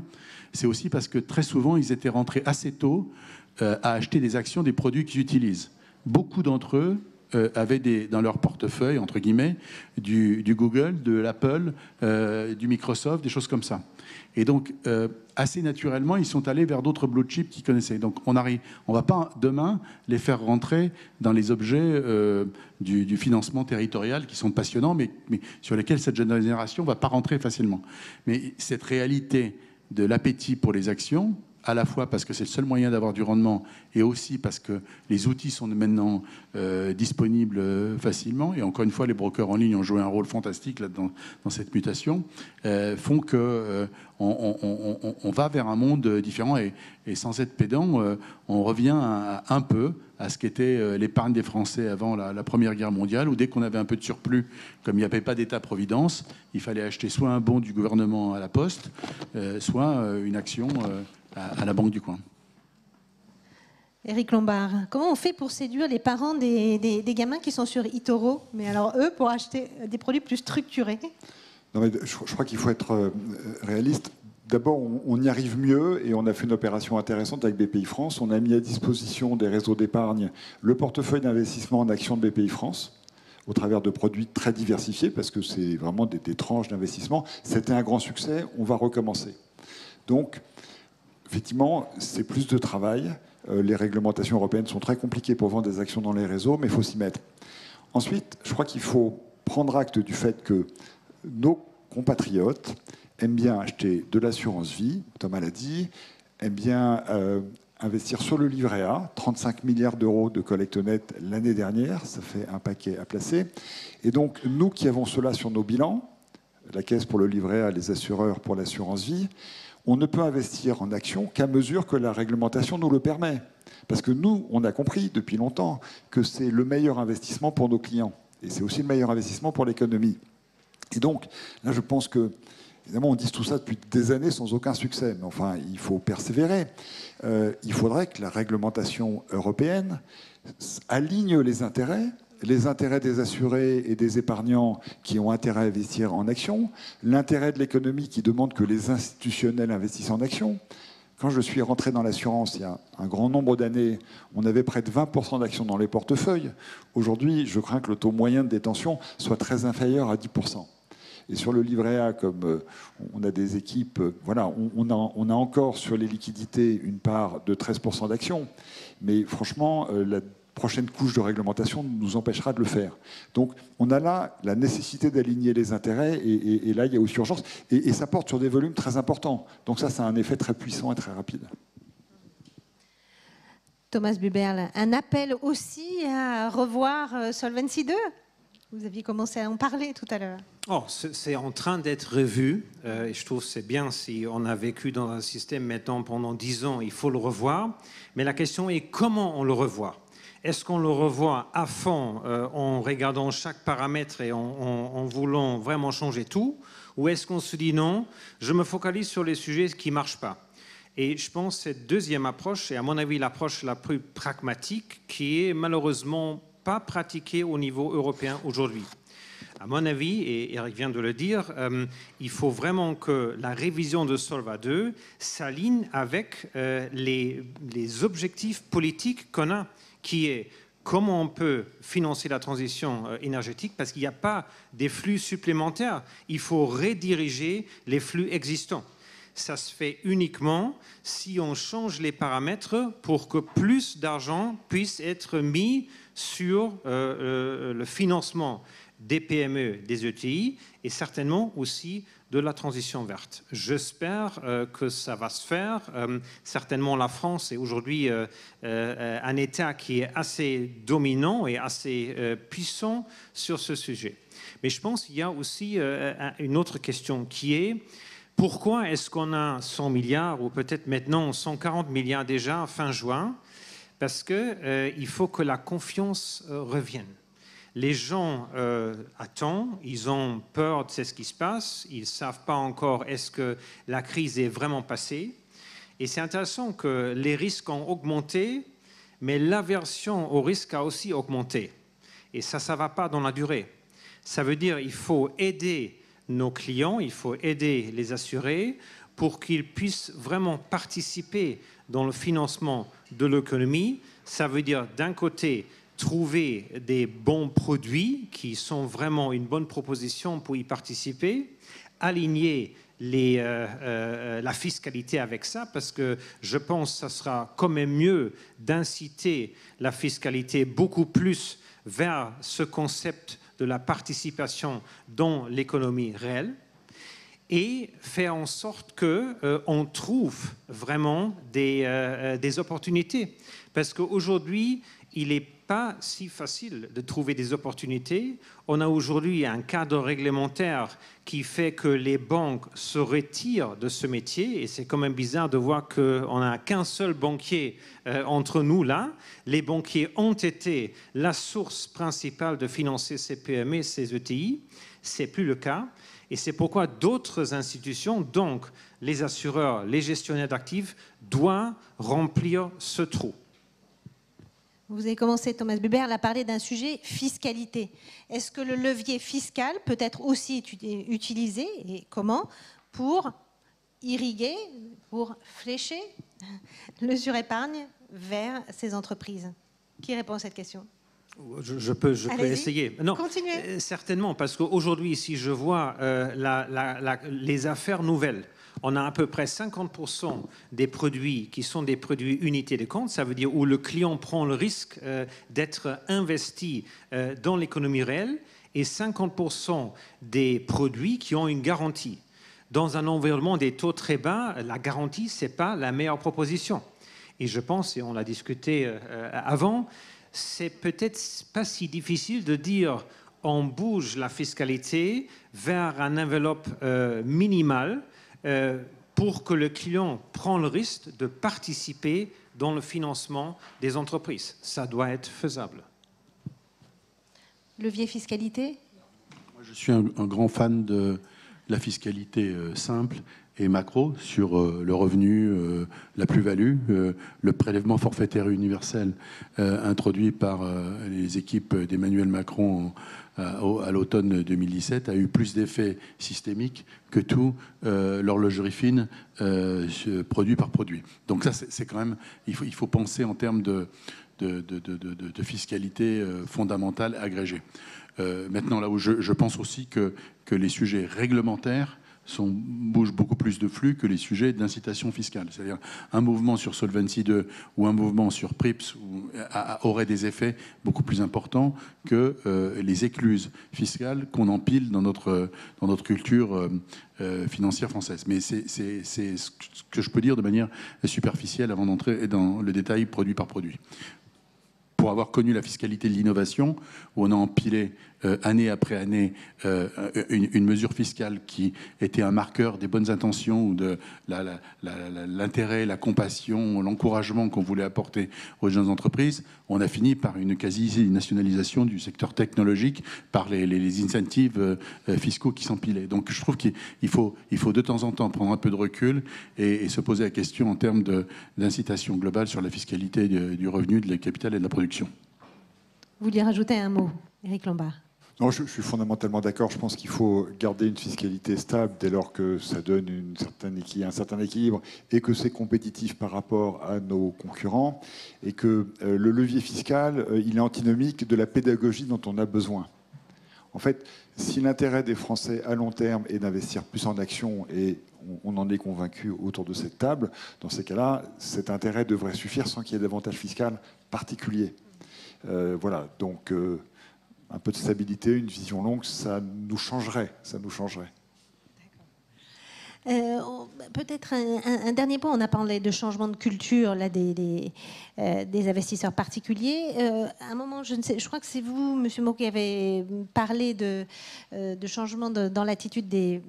D: C'est aussi parce que très souvent, ils étaient rentrés assez tôt à acheter des actions des produits qu'ils utilisent. Beaucoup d'entre eux avaient dans leur portefeuille, entre guillemets, du Google, de l'Apple, du Microsoft, des choses comme ça. Et donc, assez naturellement, ils sont allés vers d'autres blue chips qu'ils connaissaient. Donc, on ne va pas demain les faire rentrer dans les objets du financement territorial qui sont passionnants, mais sur lesquels cette jeune génération ne va pas rentrer facilement. Mais cette réalité de l'appétit pour les actions, à la fois parce que c'est le seul moyen d'avoir du rendement et aussi parce que les outils sont maintenant disponibles facilement. Et encore une fois, les brokers en ligne ont joué un rôle fantastique là-dedans, dans cette mutation, font que on va vers un monde différent. Et sans être pédant, on revient un peu à ce qu'était l'épargne des Français avant la Première Guerre mondiale, où dès qu'on avait un peu de surplus, comme il n'y avait pas d'État-providence, il fallait acheter soit un bon du gouvernement à la Poste, soit une action à la banque du coin.
A: Éric Lombard, comment on fait pour séduire les parents des gamins qui sont sur eToro, mais alors eux, pour acheter des produits plus structurés?
E: Non, mais je crois qu'il faut être réaliste. D'abord, on y arrive mieux et on a fait une opération intéressante avec BPI France. On a mis à disposition des réseaux d'épargne le portefeuille d'investissement en actions de BPI France au travers de produits très diversifiés parce que c'est vraiment des tranches d'investissement. C'était un grand succès. On va recommencer. Donc, effectivement, c'est plus de travail. Les réglementations européennes sont très compliquées pour vendre des actions dans les réseaux, mais il faut s'y mettre. Ensuite, je crois qu'il faut prendre acte du fait que nos compatriotes aiment bien acheter de l'assurance vie, Thomas l'a dit, aiment bien investir sur le livret A, 35 milliards d'euros de collecte nette l'année dernière, ça fait un paquet à placer. Et donc, nous qui avons cela sur nos bilans, la caisse pour le livret A, les assureurs pour l'assurance vie, on ne peut investir en actions qu'à mesure que la réglementation nous le permet. Parce que nous, on a compris depuis longtemps que c'est le meilleur investissement pour nos clients. Et c'est aussi le meilleur investissement pour l'économie. Et donc, là, je pense que, évidemment, on dit tout ça depuis des années sans aucun succès. Mais enfin, il faut persévérer. Il faudrait que la réglementation européenne aligne les intérêts des assurés et des épargnants qui ont intérêt à investir en actions, l'intérêt de l'économie qui demande que les institutionnels investissent en actions. Quand je suis rentré dans l'assurance il y a un grand nombre d'années, on avait près de 20% d'actions dans les portefeuilles. Aujourd'hui, je crains que le taux moyen de détention soit très inférieur à 10%. Et sur le livret A, comme on a des équipes, voilà, on a encore sur les liquidités une part de 13% d'actions. Mais franchement, la prochaine couche de réglementation nous empêchera de le faire. Donc on a là la nécessité d'aligner les intérêts et là il y a aussi urgence. Et ça porte sur des volumes très importants. Donc ça a un effet très puissant et très rapide.
A: Thomas Buberl, un appel aussi à revoir Solvency II. Vous aviez commencé à en parler tout à l'heure.
F: Oh, c'est en train d'être revu. Et je trouve que c'est bien si on a vécu dans un système maintenant pendant 10 ans, il faut le revoir. Mais la question est comment on le revoit. Est-ce qu'on le revoit à fond en regardant chaque paramètre et en voulant vraiment changer tout? Ou est-ce qu'on se dit non, je me focalise sur les sujets qui ne marchent pas? Et je pense que cette deuxième approche est à mon avis l'approche la plus pragmatique qui est malheureusement pas pratiquée au niveau européen aujourd'hui. À mon avis, et Eric vient de le dire, il faut vraiment que la révision de Solva II s'aligne avec les objectifs politiques qu'on a, qui est comment on peut financer la transition énergétique, parce qu'il n'y a pas des flux supplémentaires. Il faut rediriger les flux existants. Ça se fait uniquement si on change les paramètres pour que plus d'argent puisse être mis sur le financement des PME, des ETI et certainement aussi de la transition verte. J'espère que ça va se faire. Certainement, la France est aujourd'hui un État qui est assez dominant et assez puissant sur ce sujet. Mais je pense qu'il y a aussi une autre question qui est pourquoi est-ce qu'on a 100 milliards ou peut-être maintenant 140 milliards déjà fin juin? Parce qu'il faut que la confiance revienne. Les gens attendent, ils ont peur de ce qui se passe, ils ne savent pas encore est-ce que la crise est vraiment passée. Et c'est intéressant que les risques ont augmenté, mais l'aversion au risque a aussi augmenté. Et ça ne va pas dans la durée. Ça veut dire qu'il faut aider nos clients, il faut aider les assurés pour qu'ils puissent vraiment participer dans le financement de l'économie. Ça veut dire d'un côté trouver des bons produits qui sont vraiment une bonne proposition pour y participer, aligner la fiscalité avec ça, parce que je pense que ça sera quand même mieux d'inciter la fiscalité beaucoup plus vers ce concept de la participation dans l'économie réelle et faire en sorte qu'on trouve vraiment des opportunités. Parce qu'aujourd'hui, il n'est pas si facile de trouver des opportunités. On a aujourd'hui un cadre réglementaire qui fait que les banques se retirent de ce métier et c'est quand même bizarre de voir qu'on n'a qu'un seul banquier entre nous là. Les banquiers ont été la source principale de financer ces PME, ces ETI. Ce n'est plus le cas. Et c'est pourquoi d'autres institutions, donc les assureurs, les gestionnaires d'actifs, doivent remplir ce trou.
A: Vous avez commencé, Thomas Buberl, à parler d'un sujet fiscalité. Est-ce que le levier fiscal peut être aussi utilisé, et comment, pour irriguer, pour flécher le surépargne vers ces entreprises? Qui répond à cette question?
F: Je peux essayer. Non,
A: continuez.
F: Certainement, parce qu'aujourd'hui, si je vois les affaires nouvelles, on a à peu près 50% des produits qui sont des produits unités de compte, ça veut dire où le client prend le risque d'être investi dans l'économie réelle, et 50% des produits qui ont une garantie. Dans un environnement des taux très bas, la garantie, ce n'est pas la meilleure proposition. Et je pense, et on l'a discuté avant, c'est peut-être pas si difficile de dire on bouge la fiscalité vers une enveloppe minimale pour que le client prenne le risque de participer dans le financement des entreprises. Ça doit être faisable.
A: Levier fiscalité?
D: Moi, je suis un grand fan de la fiscalité simple et macro sur le revenu, la plus-value, le prélèvement forfaitaire universel introduit par les équipes d'Emmanuel Macron à l'automne 2017 a eu plus d'effets systémiques que tout l'horlogerie fine produit par produit. Donc ça, c'est quand même, il faut penser en termes de fiscalité fondamentale agrégée. Maintenant, là où je pense aussi que les sujets réglementaires bougent beaucoup plus de flux que les sujets d'incitation fiscale. C'est-à-dire un mouvement sur Solvency 2 ou un mouvement sur PRIPS aurait des effets beaucoup plus importants que les écluses fiscales qu'on empile dans notre culture financière française. Mais c'est ce que je peux dire de manière superficielle avant d'entrer dans le détail produit par produit. Pour avoir connu la fiscalité de l'innovation, où on a empilé année après année une mesure fiscale qui était un marqueur des bonnes intentions ou de l'intérêt, la compassion, l'encouragement qu'on voulait apporter aux jeunes entreprises, on a fini par une quasi-nationalisation du secteur technologique par les incentives fiscaux qui s'empilaient. Donc je trouve qu'il faut de temps en temps prendre un peu de recul et se poser la question en termes d'incitation globale sur la fiscalité du revenu, de la capital et de la production.
A: Vous vouliez rajouter un mot, Éric Lombard?
E: Non, je suis fondamentalement d'accord. Je pense qu'il faut garder une fiscalité stable dès lors que ça donne un certain équilibre et que c'est compétitif par rapport à nos concurrents et que le levier fiscal, il est antinomique de la pédagogie dont on a besoin. En fait, si l'intérêt des Français à long terme est d'investir plus en actions, et on en est convaincu autour de cette table, dans ces cas-là, cet intérêt devrait suffire sans qu'il y ait d'avantage fiscal particulier. Voilà, donc un peu de stabilité, une vision longue, ça nous changerait.
A: Peut-être un dernier point, on a parlé de changement de culture là, des investisseurs particuliers. À un moment, je crois que c'est vous, M. Moreau, qui avez parlé de changement dans l'attitude des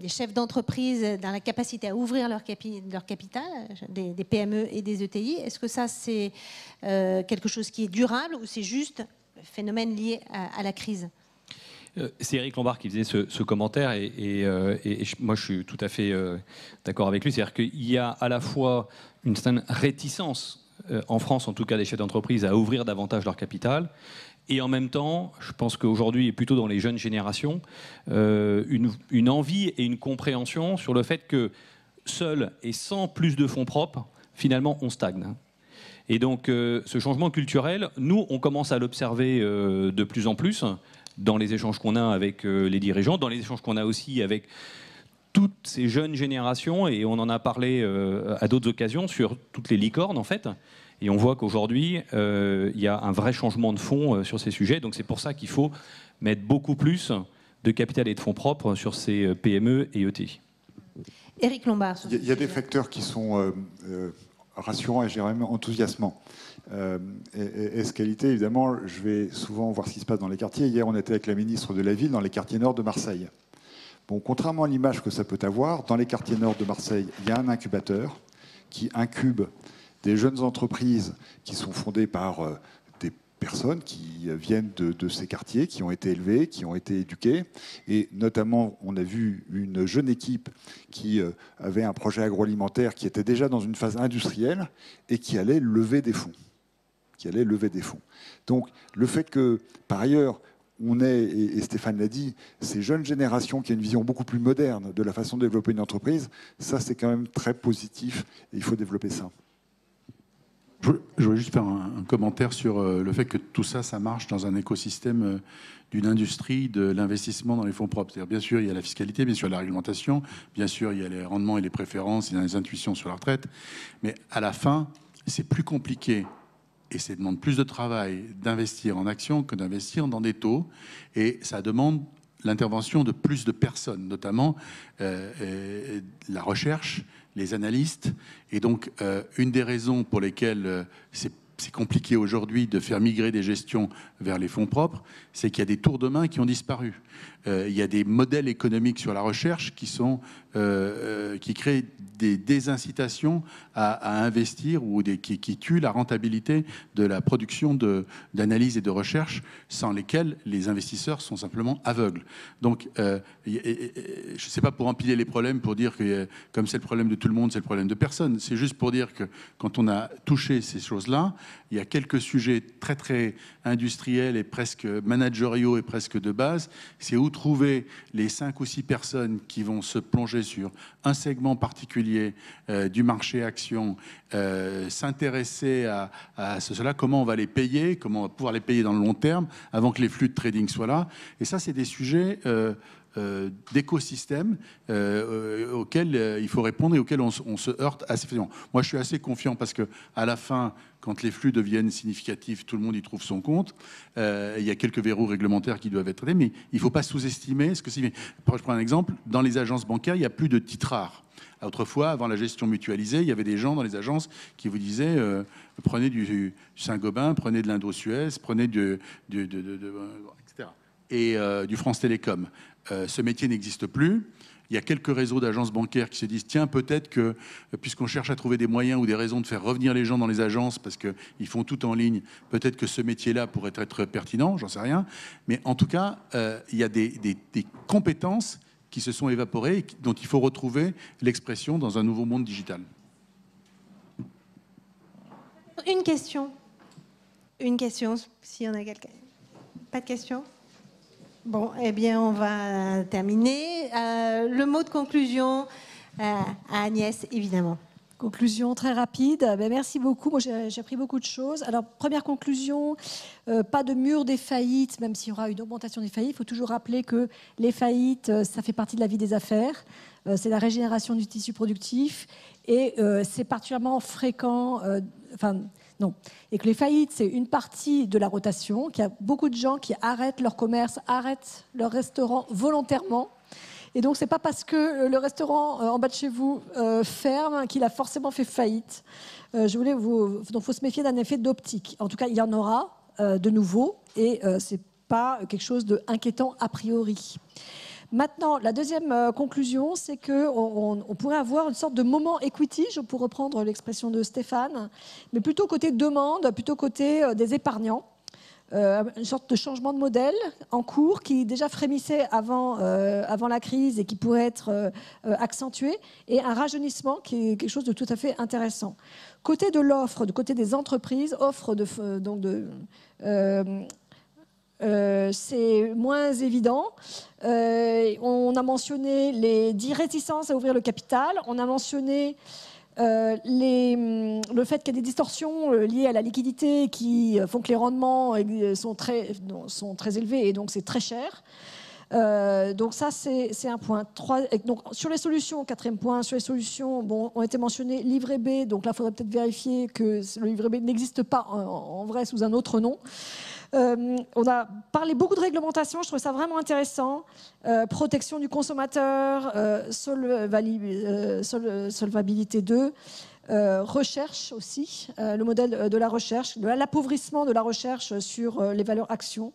A: chefs d'entreprise, dans la capacité à ouvrir leur capital, des PME et des ETI. Est-ce que ça, c'est quelque chose qui est durable ou c'est juste phénomène lié à la crise?
C: C'est Éric Lombard qui faisait ce commentaire et moi je suis tout à fait d'accord avec lui. C'est-à-dire qu'il y a à la fois une certaine réticence, en France en tout cas des chefs d'entreprise, à ouvrir davantage leur capital. Et en même temps, je pense qu'aujourd'hui, et plutôt dans les jeunes générations, une envie et une compréhension sur le fait que seul et sans plus de fonds propres, finalement on stagne. Et donc ce changement culturel, nous on commence à l'observer de plus en plus dans les échanges qu'on a avec les dirigeants, dans les échanges qu'on a aussi avec toutes ces jeunes générations, et on en a parlé à d'autres occasions sur toutes les licornes en fait. Et on voit qu'aujourd'hui, il y a un vrai changement de fond sur ces sujets. Donc c'est pour ça qu'il faut mettre beaucoup plus de capital et de fonds propres sur ces PME et ETI.
A: Éric Lombard.
E: Il y a des facteurs qui sont rassurants et je dirais même enthousiasmants. Qualité, évidemment, je vais souvent voir ce qui se passe dans les quartiers. Hier, on était avec la ministre de la Ville dans les quartiers nord de Marseille. Bon, contrairement à l'image que ça peut avoir, dans les quartiers nord de Marseille, il y a un incubateur qui incube des jeunes entreprises qui sont fondées par des personnes qui viennent de ces quartiers, qui ont été élevées, qui ont été éduquées. Et notamment, on a vu une jeune équipe qui avait un projet agroalimentaire qui était déjà dans une phase industrielle et qui allait lever des fonds. Donc, le fait que, par ailleurs, on ait, et Stéphane l'a dit, ces jeunes générations qui ont une vision beaucoup plus moderne de la façon de développer une entreprise, ça, c'est quand même très positif et il faut développer ça.
D: Je voulais juste faire un commentaire sur le fait que tout ça, ça marche dans un écosystème d'une industrie de l'investissement dans les fonds propres. C'est-à-dire, bien sûr, il y a la fiscalité, bien sûr, la réglementation, bien sûr, il y a les rendements et les préférences, il y a les intuitions sur la retraite. Mais à la fin, c'est plus compliqué et ça demande plus de travail d'investir en actions que d'investir dans des taux. Et ça demande l'intervention de plus de personnes, notamment la recherche, les analystes. Et donc, une des raisons pour lesquelles c'est compliqué aujourd'hui de faire migrer des gestions vers les fonds propres, c'est qu'il y a des tours de main qui ont disparu. Il y a des modèles économiques sur la recherche qui créent des désincitations à investir ou qui tuent la rentabilité de la production d'analyse et de recherche, sans lesquelles les investisseurs sont simplement aveugles. Donc, je ne sais pas pour empiler les problèmes, pour dire que comme c'est le problème de tout le monde, c'est le problème de personne. C'est juste pour dire que quand on a touché ces choses-là, il y a quelques sujets très très industriels et presque managériaux et presque de base. C'est où trouver les 5 ou 6 personnes qui vont se plonger sur un segment particulier du marché action, s'intéresser à cela, comment on va les payer, comment on va pouvoir les payer dans le long terme avant que les flux de trading soient là. Et ça, c'est des sujets d'écosystèmes auxquels il faut répondre et auxquels on se heurte assez facilement. Moi, je suis assez confiant parce qu'à la fin, quand les flux deviennent significatifs, tout le monde y trouve son compte. Il y a quelques verrous réglementaires qui doivent être traités, mais il ne faut pas sous-estimer ce que c'est. Je prends un exemple. Dans les agences bancaires, il n'y a plus de titres rares. Autrefois, avant la gestion mutualisée, il y avait des gens dans les agences qui vous disaient prenez du Saint-Gobain, prenez de l'Indo-Suez, prenez etc. Et du France Télécom. Ce métier n'existe plus. Il y a quelques réseaux d'agences bancaires qui se disent tiens, peut-être que, puisqu'on cherche à trouver des moyens ou des raisons de faire revenir les gens dans les agences parce qu'ils font tout en ligne, peut-être que ce métier-là pourrait être pertinent, j'en sais rien. Mais en tout cas, il y a des compétences qui se sont évaporées et dont il faut retrouver l'expression dans un nouveau monde digital.
A: Une question. Une question, s'il y en a quelqu'un. Pas de question ? Bon, eh bien, on va terminer. Le mot de conclusion à Agnès, évidemment.
B: Conclusion très rapide. Merci beaucoup. Moi, j'ai appris beaucoup de choses. Alors, première conclusion, pas de mur des faillites, même s'il y aura une augmentation des faillites. Il faut toujours rappeler que les faillites, ça fait partie de la vie des affaires. C'est la régénération du tissu productif. Et c'est particulièrement fréquent... Non. Et que les faillites, c'est une partie de la rotation, qu'il y a beaucoup de gens qui arrêtent leur commerce, arrêtent leur restaurant volontairement. Et donc, ce n'est pas parce que le restaurant en bas de chez vous ferme qu'il a forcément fait faillite. Donc, il faut se méfier d'un effet d'optique. En tout cas, il y en aura de nouveau et ce n'est pas quelque chose d'inquiétant a priori. Maintenant, la deuxième conclusion, c'est qu'on pourrait avoir une sorte de moment equity, pour reprendre l'expression de Stéphane, mais plutôt côté demande, plutôt côté des épargnants. Une sorte de changement de modèle en cours qui déjà frémissait avant la crise et qui pourrait être accentué, et un rajeunissement qui est quelque chose de tout à fait intéressant. Côté de l'offre, du côté des entreprises, c'est moins évident. On a mentionné les 10 réticences à ouvrir le capital. On a mentionné le fait qu'il y a des distorsions liées à la liquidité qui font que les rendements sont très élevés et donc c'est très cher. Donc ça, c'est un point. Donc, sur les solutions, quatrième point, sur les solutions, ont été mentionnées livret B. Donc là, il faudrait peut-être vérifier que le livret B n'existe pas en vrai sous un autre nom. On a parlé beaucoup de réglementation, je trouve ça vraiment intéressant. Protection du consommateur, solvabilité 2, recherche aussi, le modèle de la recherche, l'appauvrissement de la recherche sur les valeurs actions.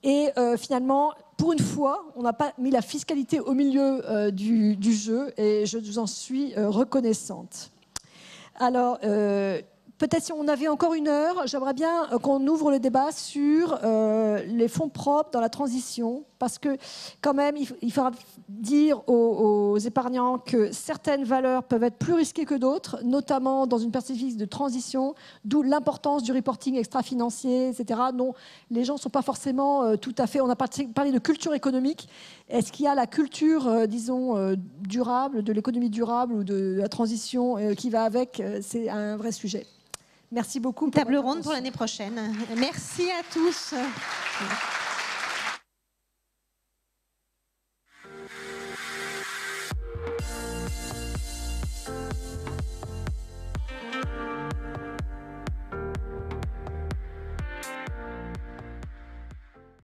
B: Et finalement, pour une fois, on n'a pas mis la fiscalité au milieu du jeu et je vous en suis reconnaissante. Alors, peut-être si on avait encore une heure, j'aimerais bien qu'on ouvre le débat sur les fonds propres dans la transition, parce que quand même, il faudra dire aux épargnants que certaines valeurs peuvent être plus risquées que d'autres, notamment dans une perspective de transition, d'où l'importance du reporting extra-financier, etc., dont les gens ne sont pas forcément tout à fait... On a parlé de culture économique. Est-ce qu'il y a la culture, disons, durable, de l'économie durable ou de la transition qui va avec? C'est un vrai sujet. Merci beaucoup.
A: Table ronde pour l'année prochaine. Merci à tous.